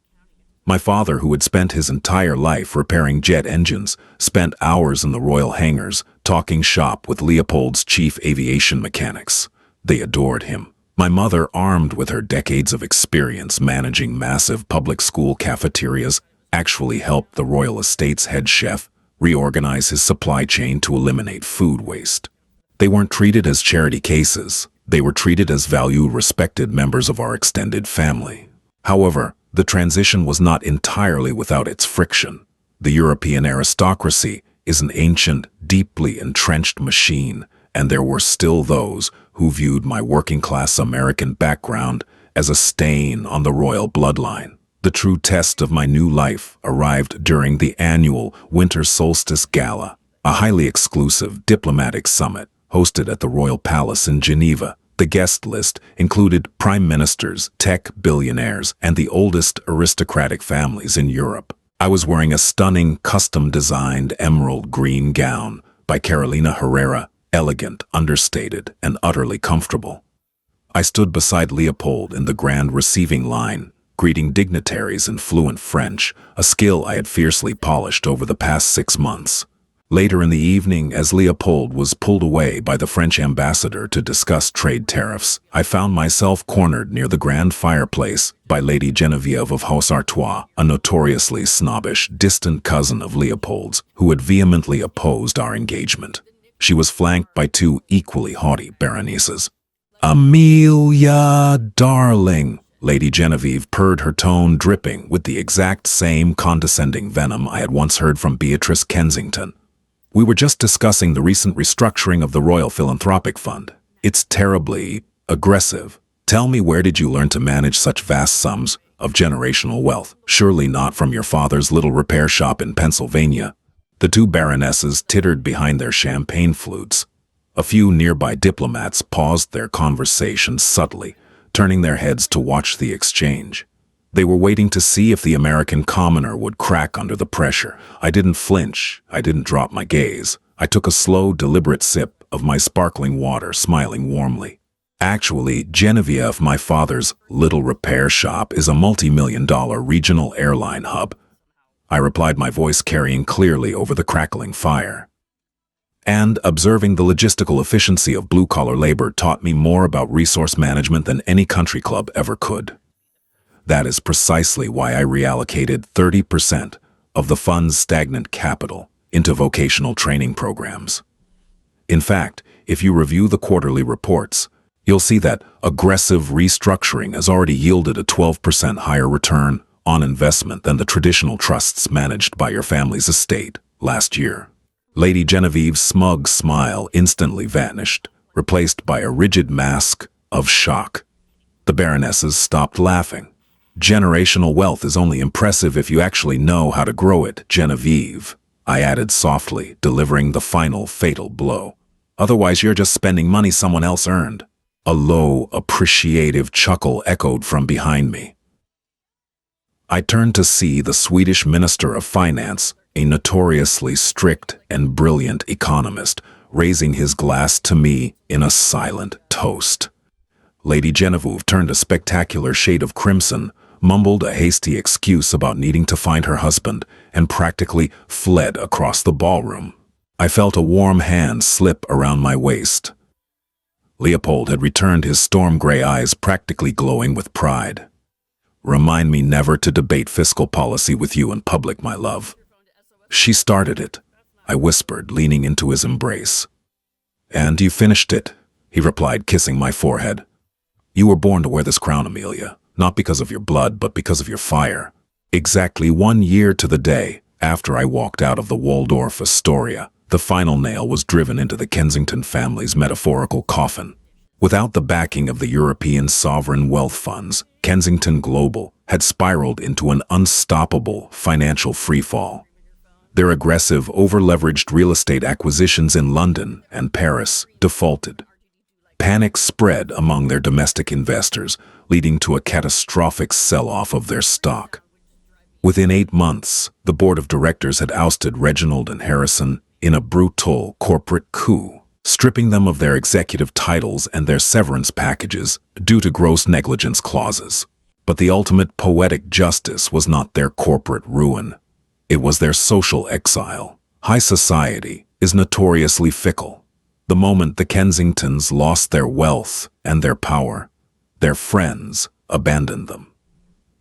My father, who had spent his entire life repairing jet engines, spent hours in the royal hangars talking shop with Leopold's chief aviation mechanics. They adored him. My mother, armed with her decades of experience managing massive public school cafeterias, actually helped the royal estate's head chef reorganize his supply chain to eliminate food waste. They weren't treated as charity cases. They were treated as valued, respected members of our extended family. However, the transition was not entirely without its friction. The European aristocracy is an ancient, deeply entrenched machine, and there were still those who viewed my working-class American background as a stain on the royal bloodline. The true test of my new life arrived during the annual Winter Solstice Gala, a highly exclusive diplomatic summit hosted at the Royal Palace in Geneva. The guest list included prime ministers, tech billionaires, and the oldest aristocratic families in Europe. I was wearing a stunning, custom-designed emerald green gown by Carolina Herrera, elegant, understated, and utterly comfortable. I stood beside Leopold in the grand receiving line, greeting dignitaries in fluent French, a skill I had fiercely polished over the past 6 months. Later in the evening, as Leopold was pulled away by the French ambassador to discuss trade tariffs, I found myself cornered near the grand fireplace by Lady Geneviève of Haute-Artois, a notoriously snobbish, distant cousin of Leopold's, who had vehemently opposed our engagement. She was flanked by two equally haughty baronesses. "Amelia, darling," Lady Genevieve purred, her tone dripping with the exact same condescending venom I had once heard from Beatrice Kensington. "We were just discussing the recent restructuring of the Royal Philanthropic Fund. It's terribly aggressive. Tell me, where did you learn to manage such vast sums of generational wealth? Surely not from your father's little repair shop in Pennsylvania." The two baronesses tittered behind their champagne flutes. A few nearby diplomats paused their conversation subtly, turning their heads to watch the exchange. They were waiting to see if the American commoner would crack under the pressure. I didn't flinch. I didn't drop my gaze. I took a slow, deliberate sip of my sparkling water, smiling warmly. "Actually, Genevieve, my father's little repair shop is a multi-million-dollar regional airline hub," I replied, my voice carrying clearly over the crackling fire. "And observing the logistical efficiency of blue-collar labor taught me more about resource management than any country club ever could. That is precisely why I reallocated 30% of the fund's stagnant capital into vocational training programs. In fact, if you review the quarterly reports, you'll see that aggressive restructuring has already yielded a 12% higher return on investment than the traditional trusts managed by your family's estate last year." Lady Genevieve's smug smile instantly vanished, replaced by a rigid mask of shock. The baronesses stopped laughing. "Generational wealth is only impressive if you actually know how to grow it, Genevieve," I added softly, delivering the final fatal blow. "Otherwise, you're just spending money someone else earned." A low, appreciative chuckle echoed from behind me. I turned to see the Swedish Minister of Finance, a notoriously strict and brilliant economist, raising his glass to me in a silent toast. Lady Genevieve turned a spectacular shade of crimson, mumbled a hasty excuse about needing to find her husband, and practically fled across the ballroom. I felt a warm hand slip around my waist. Leopold had returned, his storm-gray eyes practically glowing with pride. "Remind me never to debate fiscal policy with you in public, my love." "She started it," I whispered, leaning into his embrace. "And you finished it," he replied, kissing my forehead. "You were born to wear this crown, Amelia, not because of your blood, but because of your fire." Exactly 1 year to the day after I walked out of the Waldorf Astoria, the final nail was driven into the Kensington family's metaphorical coffin. Without the backing of the European sovereign wealth funds, Kensington Global had spiraled into an unstoppable financial freefall. Their aggressive, over-leveraged real estate acquisitions in London and Paris defaulted. Panic spread among their domestic investors, leading to a catastrophic sell-off of their stock. Within 8 months, the board of directors had ousted Reginald and Harrison in a brutal corporate coup, stripping them of their executive titles and their severance packages due to gross negligence clauses. But the ultimate poetic justice was not their corporate ruin. It was their social exile. High society is notoriously fickle. The moment the Kensingtons lost their wealth and their power, their friends abandoned them.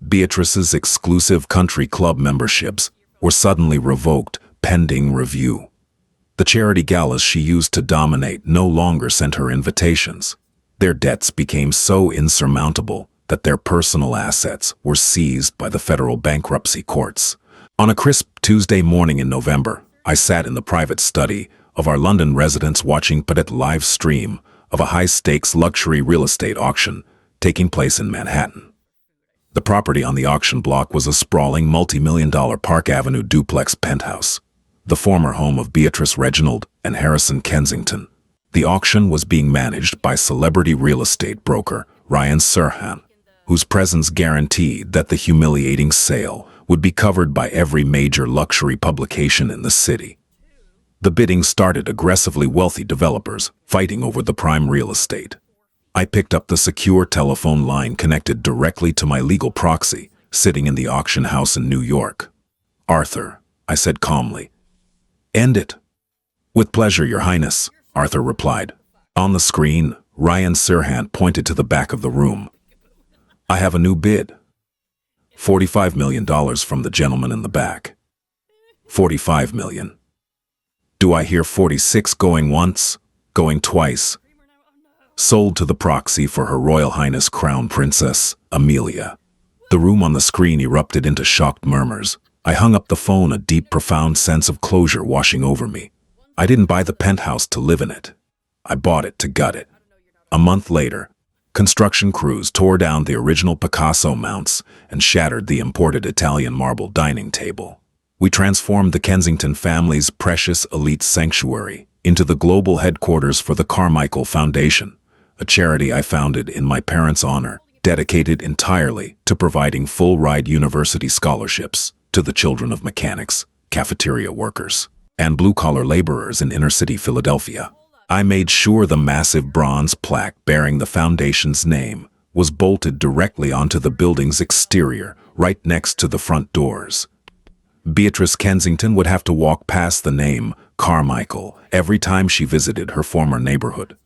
Beatrice's exclusive country club memberships were suddenly revoked pending review. The charity galas she used to dominate no longer sent her invitations. Their debts became so insurmountable that their personal assets were seized by the federal bankruptcy courts. On a crisp Tuesday morning in November, I sat in the private study of our London residence watching a live stream of a high-stakes luxury real estate auction taking place in Manhattan. The property on the auction block was a sprawling multi-million-dollar Park Avenue duplex penthouse, the former home of Beatrice Reginald and Harrison Kensington. The auction was being managed by celebrity real estate broker Ryan Serhant, whose presence guaranteed that the humiliating sale would be covered by every major luxury publication in the city. The bidding started aggressively wealthy developers fighting over the prime real estate. I picked up the secure telephone line connected directly to my legal proxy, sitting in the auction house in New York. "Arthur," I said calmly. "End it." "With pleasure, Your Highness," Arthur replied. On the screen, Ryan Serhant pointed to the back of the room. "I have a new bid. $45 million from the gentleman in the back." $45 million. Do I hear 46 going once, going twice? Sold to the proxy for Her Royal Highness Crown Princess Amelia. The room on the screen erupted into shocked murmurs. I hung up the phone, a deep, profound sense of closure washing over me. I didn't buy the penthouse to live in it. I bought it to gut it. A month later, construction crews tore down the original Picasso mounts and shattered the imported Italian marble dining table. We transformed the Kensington family's precious elite sanctuary into the global headquarters for the Carmichael Foundation, a charity I founded in my parents' honor, dedicated entirely to providing full-ride university scholarships to the children of mechanics, cafeteria workers, and blue-collar laborers in inner-city Philadelphia. I made sure the massive bronze plaque bearing the foundation's name was bolted directly onto the building's exterior, right next to the front doors. Beatrice Kensington would have to walk past the name Carmichael every time she visited her former neighborhood.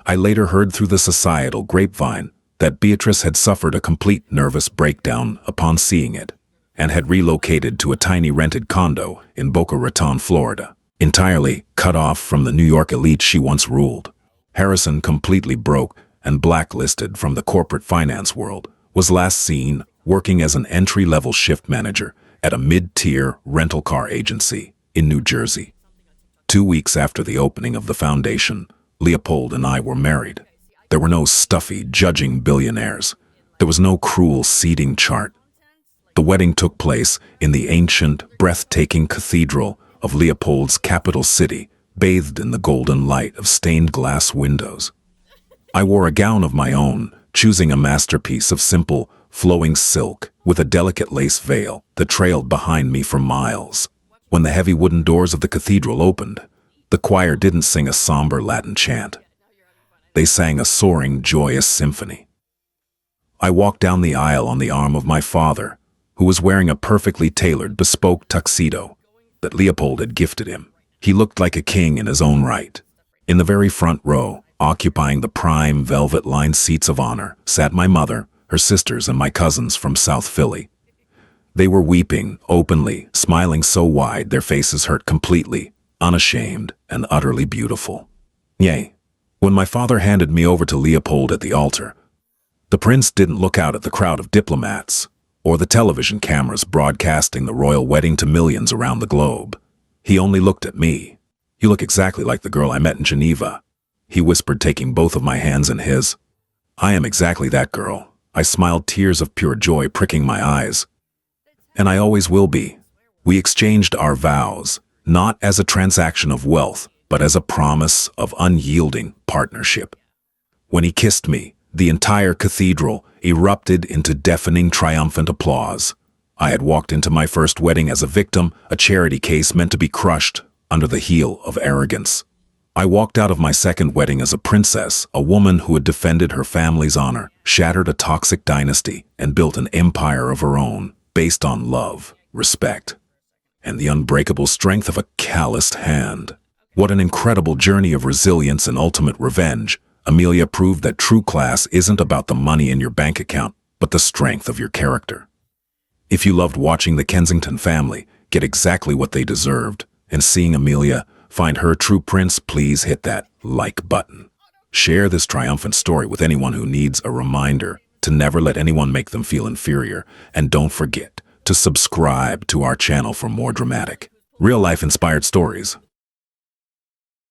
I later heard through the societal grapevine that Beatrice had suffered a complete nervous breakdown upon seeing it, and had relocated to a tiny rented condo in Boca Raton, Florida, entirely cut off from the New York elite she once ruled. Harrison, completely broke and blacklisted from the corporate finance world, was last seen working as an entry-level shift manager at a mid-tier rental car agency in New Jersey. 2 weeks after the opening of the foundation, Leopold and I were married. There were no stuffy, judging billionaires. There was no cruel seating chart. The wedding took place in the ancient, breathtaking cathedral of Leopold's capital city, bathed in the golden light of stained glass windows. I wore a gown of my own, choosing a masterpiece of simple, flowing silk with a delicate lace veil that trailed behind me for miles. When the heavy wooden doors of the cathedral opened, the choir didn't sing a somber Latin chant. They sang a soaring, joyous symphony. I walked down the aisle on the arm of my father, who was wearing a perfectly tailored, bespoke tuxedo that Leopold had gifted him. He looked like a king in his own right. In the very front row, occupying the prime velvet-lined seats of honor, sat my mother, her sisters, and my cousins from South Philly. They were weeping openly, smiling so wide their faces hurt completely, unashamed and utterly beautiful. Yea, when my father handed me over to Leopold at the altar, the prince didn't look out at the crowd of diplomats or the television cameras broadcasting the royal wedding to millions around the globe. He only looked at me. "You look exactly like the girl I met in Geneva," he whispered, taking both of my hands in his. "I am exactly that girl." I smiled, tears of pure joy pricking my eyes. "And I always will be." We exchanged our vows, not as a transaction of wealth, but as a promise of unyielding partnership. When he kissed me, the entire cathedral erupted into deafening, triumphant applause. I had walked into my first wedding as a victim, a charity case meant to be crushed under the heel of arrogance. I walked out of my second wedding as a princess, a woman who had defended her family's honor, shattered a toxic dynasty, and built an empire of her own, based on love, respect, and the unbreakable strength of a calloused hand. What an incredible journey of resilience and ultimate revenge. Amelia proved that true class isn't about the money in your bank account, but the strength of your character. If you loved watching the Kensington family get exactly what they deserved, and seeing Amelia find her true prince, please hit that like button. Share this triumphant story with anyone who needs a reminder to never let anyone make them feel inferior, and don't forget to subscribe to our channel for more dramatic, real-life inspired stories.